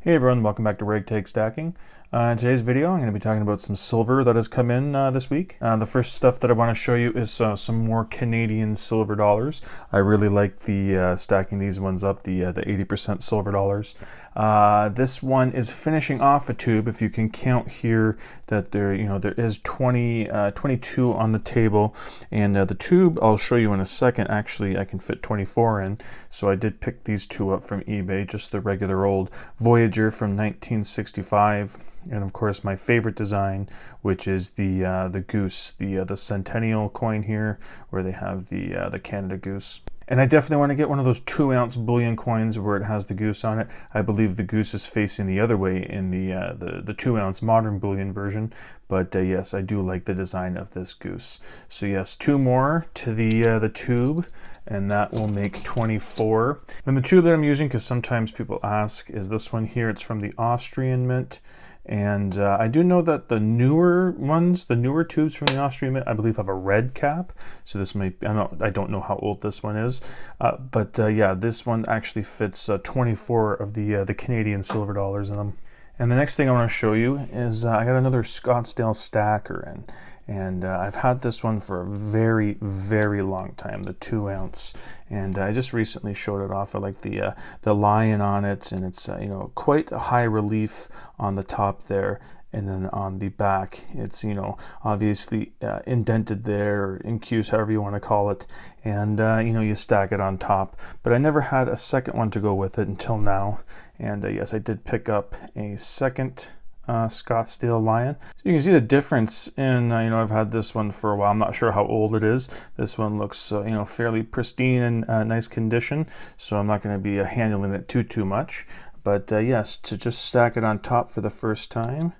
Hey everyone, welcome back to Ragtag Stacking. In today's video, I'm going to be talking about some silver that has come in this week. The first stuff that I want to show you is some more Canadian silver dollars. I really like the stacking these ones up, the 80% silver dollars. This one is finishing off a tube. If you can count here that there is 22 on the table, and the tube I'll show you in a second. Actually, I can fit 24 in, so I did pick these two up from eBay, just the regular old Voyager from 1965. And of course my favorite design, which is the goose, the centennial coin here, where they have the Canada goose. And I definitely want to get one of those 2-ounce bullion coins where it has the goose on it. I believe the goose is facing the other way in the 2-ounce modern bullion version. But yes, I do like the design of this goose. So yes, 2 more to the tube, and that will make 24. And the tube that I'm using, because sometimes people ask, is this one here. It's from the Austrian Mint. And I do know that the newer ones, the newer tubes from the Austrian Mint, I believe have a red cap. So this may, I don't know how old this one is. But yeah, this one actually fits 24 of the Canadian silver dollars in them. And the next thing I want to show you is I got another Scottsdale stacker in. And I've had this one for a very, very long time, the 2-ounce. And I just recently showed it off. I like the lion on it, and it's quite a high relief on the top there. And then on the back, it's obviously indented there, or incused, however you want to call it. And you stack it on top. But I never had a second one to go with it until now. And yes, I did pick up a second Scottsdale lion. So you can see the difference in I've had this one for a while. I'm not sure how old it is. This one looks fairly pristine and nice condition, so I'm not going to be handling it too much. But yes, to just stack it on top for the first time.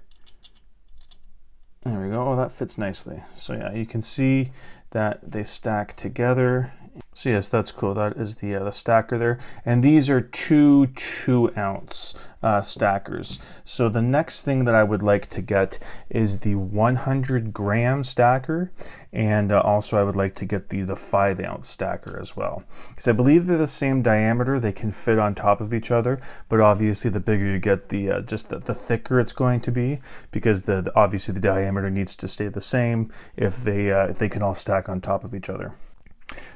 There we go. Oh, that fits nicely. So yeah, you can see that they stack together. So yes, that's cool. That is the stacker there. And these are two 2-ounce stackers. So the next thing that I would like to get is the 100-gram stacker. And also I would like to get the 5-ounce stacker as well. Because I believe they're the same diameter. They can fit on top of each other. But obviously the bigger you get, the thicker it's going to be. Because obviously the diameter needs to stay the same if they can all stack on top of each other.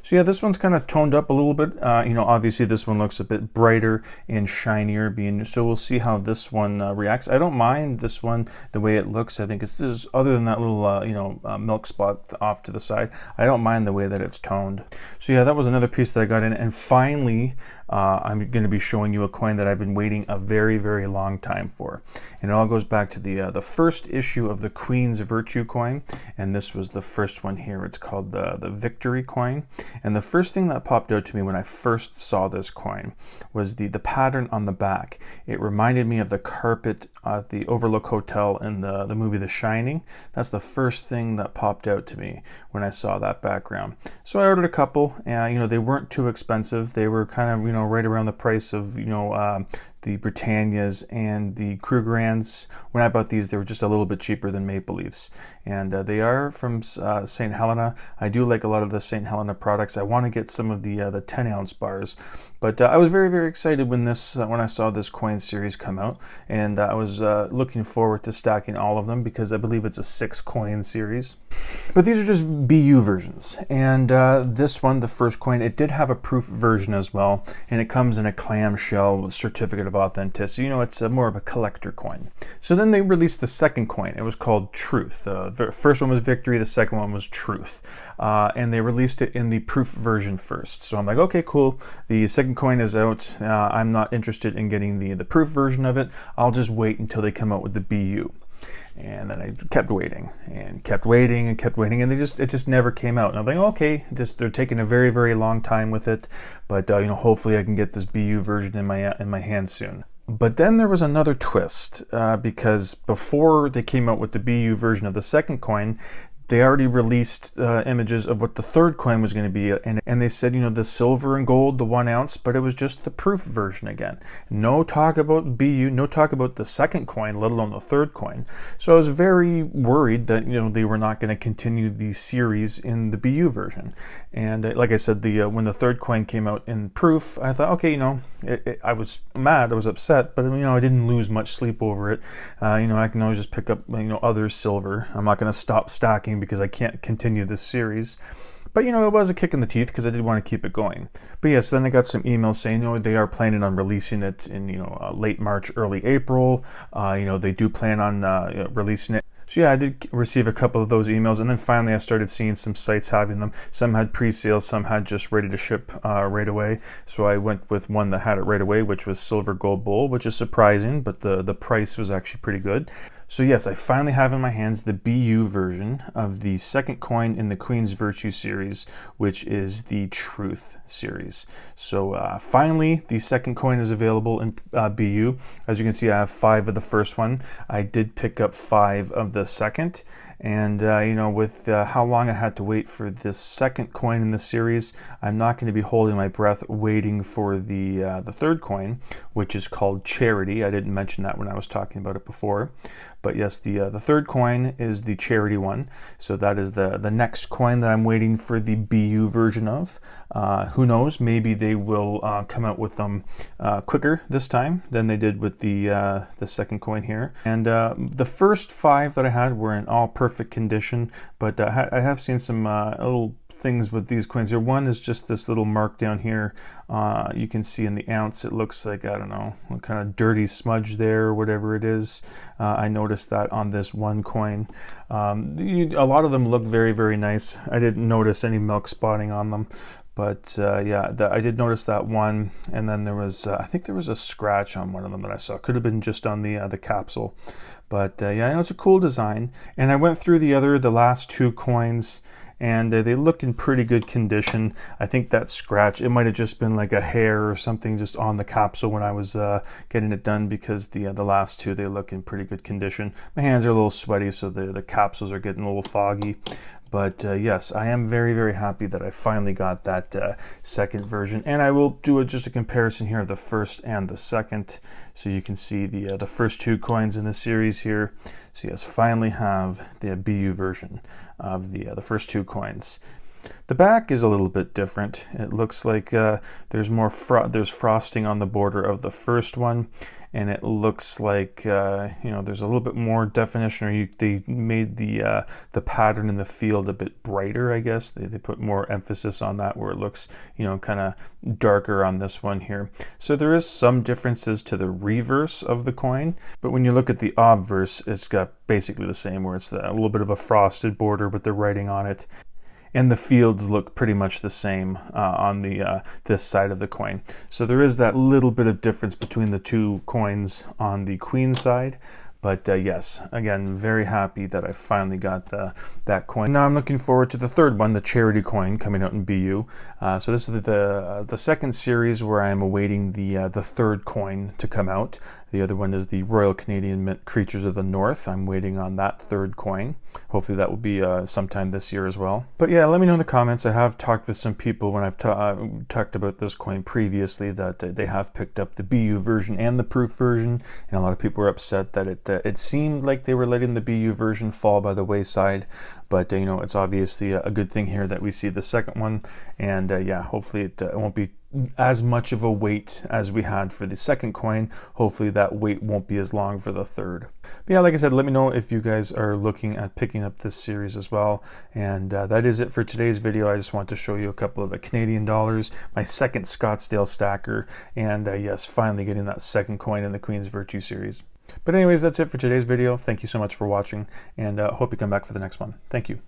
So yeah, this one's kind of toned up a little bit. Obviously this one looks a bit brighter and shinier, so we'll see how this one reacts. I don't mind this one the way it looks. I think it's just, other than that little milk spot off to the side, I don't mind the way that it's toned. So yeah, that was another piece that I got in. And finally, I'm going to be showing you a coin that I've been waiting a very, very long time for. And it all goes back to the first issue of the Queen's Virtue coin. And this was the first one here. It's called the Victory coin. And the first thing that popped out to me when I first saw this coin was the pattern on the back. It reminded me of the carpet at the Overlook Hotel in the movie The Shining. That's the first thing that popped out to me when I saw that background. So I ordered a couple, and they weren't too expensive. They were kind of right around the price of the Britannias and the Krugerrands. When I bought these, they were just a little bit cheaper than Maple Leafs. And they are from St. Helena. I do like a lot of the St. Helena products. I want to get some of the 10-ounce bars. But I was very, very excited when I saw this coin series come out. And I was looking forward to stacking all of them because I believe it's a 6-coin series. But these are just BU versions. And this one, the first coin, it did have a proof version as well. And it comes in a clamshell with certificate of authenticity. It's more of a collector coin. So then they released the second coin. It was called Truth. The first one was Victory. The second one was Truth. And they released it in the proof version first. So I'm like, okay, cool. The second coin is out. I'm not interested in getting the proof version of it. I'll just wait until they come out with the BU. And then I kept waiting and kept waiting and kept waiting, and it just never came out. And I'm like, okay, they're taking a very, very long time with it, but hopefully I can get this BU version in my hands soon. But then there was another twist because before they came out with the BU version of the second coin, they already released images of what the third coin was going to be, and they said, you know, the silver and gold, the 1 ounce, but it was just the proof version again. No talk about BU, no talk about the second coin, let alone the third coin. So I was very worried that, you know, they were not going to continue the series in the BU version. And like I said, when the third coin came out in proof, I thought, okay, you know, I was mad, I was upset, but you know, I didn't lose much sleep over it. You know, I can always just pick up, you know, other silver. I'm not going to stop stacking because I can't continue this series. But, you know, it was a kick in the teeth because I did want to keep it going. But yes, then I got some emails saying, you know, they are planning on releasing it in, you know, late March, early April. You know, they do plan on releasing it. So yeah, I did receive a couple of those emails, and then finally I started seeing some sites having them. Some had pre-sales, some had just ready to ship right away. So I went with one that had it right away, which was Silver Gold Bull, which is surprising, but the price was actually pretty good. So yes, I finally have in my hands the BU version of the second coin in the Queen's Virtue series, which is the Truth series. So finally, the second coin is available in BU. As you can see, I have 5 of the first one. I did pick up 5 of the second. And you know, with how long I had to wait for this second coin in the series, I'm not going to be holding my breath waiting for the third coin, which is called Charity. I didn't mention that when I was talking about it before. But yes, the third coin is the Charity one. So that is the next coin that I'm waiting for the BU version of. Who knows? Maybe they will come out with them quicker this time than they did with the second coin here. And the first 5 that I had were in all perfect condition, but I have seen some little things with these coins here. One is just this little mark down here. You can see in the ounce, it looks like, I don't know, what kind of dirty smudge there or whatever it is. I noticed that on this one coin. A lot of them look very, very nice. I didn't notice any milk spotting on them. But yeah, I did notice that one, and then there was, I think there was a scratch on one of them that I saw. Could have been just on the capsule. But yeah, I know it's a cool design. And I went through the last 2 coins, and they look in pretty good condition. I think that scratch, it might have just been like a hair or something just on the capsule when I was getting it done, because the last 2, they look in pretty good condition. My hands are a little sweaty, so the capsules are getting a little foggy. But yes, I am very, very happy that I finally got that second version. And I will do just a comparison here of the first and the second, so you can see the first 2 coins in the series here. So yes, finally have the BU version of the first 2 coins. The back is a little bit different. It looks like there's more there's frosting on the border of the first one, and it looks like you know, there's a little bit more definition, or they made the pattern in the field a bit brighter, I guess. They put more emphasis on that, where it looks, you know, kind of darker on this one here. So there is some differences to the reverse of the coin, but when you look at the obverse, it's got basically the same, where it's a little bit of a frosted border with the writing on it. And the fields look pretty much the same on this side of the coin. So there is that little bit of difference between the 2 coins on the Queen side. But yes, again, very happy that I finally got that coin. Now I'm looking forward to the third one, the Charity coin, coming out in BU. So this is the second series where I am awaiting the third coin to come out. The other one is the Royal Canadian Mint Creatures of the North. I'm waiting on that third coin. Hopefully that will be sometime this year as well. But yeah, let me know in the comments. I have talked with some people when I've talked about this coin previously that they have picked up the BU version and the proof version, and a lot of people were upset that it seemed like they were letting the BU version fall by the wayside. But you know, it's obviously a good thing here that we see the second one, and yeah, hopefully it won't be as much of a wait as we had for the second coin. Hopefully that wait won't be as long for the third. But yeah, like I said, let me know if you guys are looking at picking up this series as well. And that is it for today's video. I just want to show you a couple of the Canadian dollars, my second Scottsdale stacker, and yes, finally getting that second coin in the Queen's Virtue series. But anyways, that's it for today's video. Thank you so much for watching, and hope you come back for the next one. Thank you.